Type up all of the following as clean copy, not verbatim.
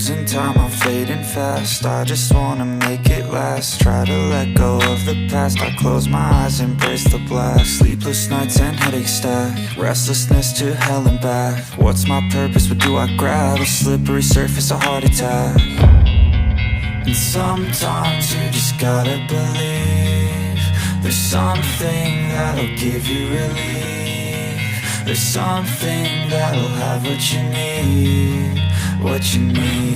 Losing time, I'm fading fast. I just wanna make it last. Try to let go of the past. I close my eyes, embrace the blast. Sleepless nights and headaches stack. Restlessness to hell and back. What's my purpose? What do I grab? A slippery surface, a heart attack. And sometimes you just gotta believe there's something that'll give you relief. There's something that'll have what you need, what you need.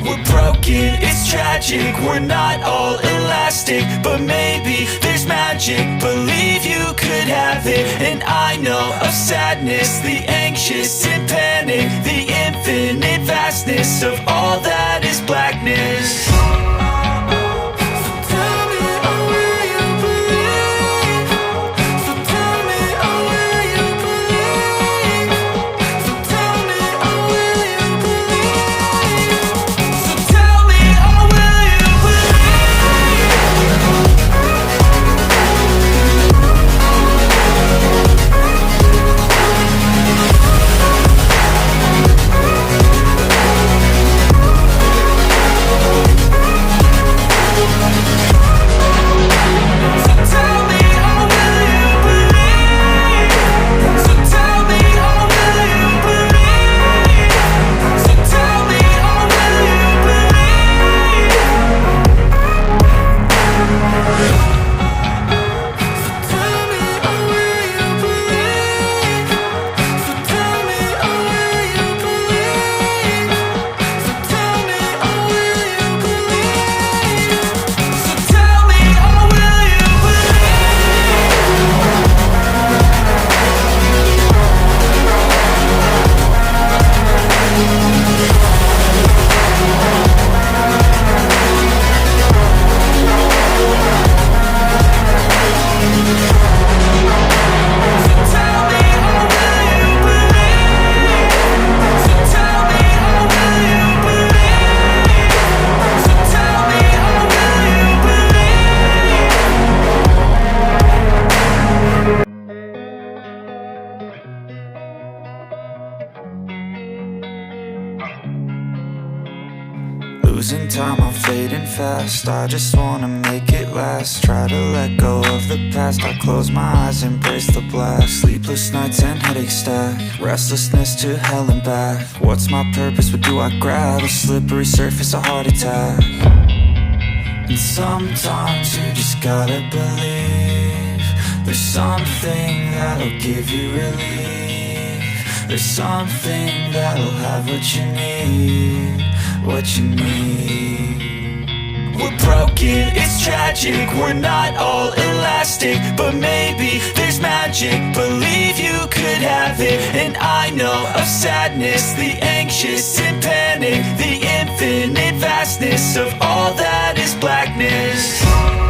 We're broken, it's tragic, we're not all elastic, but maybe there's magic. Believe you could have it. And I know of sadness, the anxious and panic, the infinite vastness of all that is blackness. Losing time, I'm fading fast. I just wanna make it last. Try to let go of the past. I close my eyes, embrace the blast. Sleepless nights and headaches stack. Restlessness to hell and back. What's my purpose? What do I grab? A slippery surface, a heart attack. And sometimes you just gotta believe there's something that'll give you relief. There's something that'll have what you need, what you need. We're broken, it's tragic, we're not all elastic, but maybe there's magic. Believe you could have it. And I know of sadness, the anxious and panic, the infinite vastness of all that is blackness.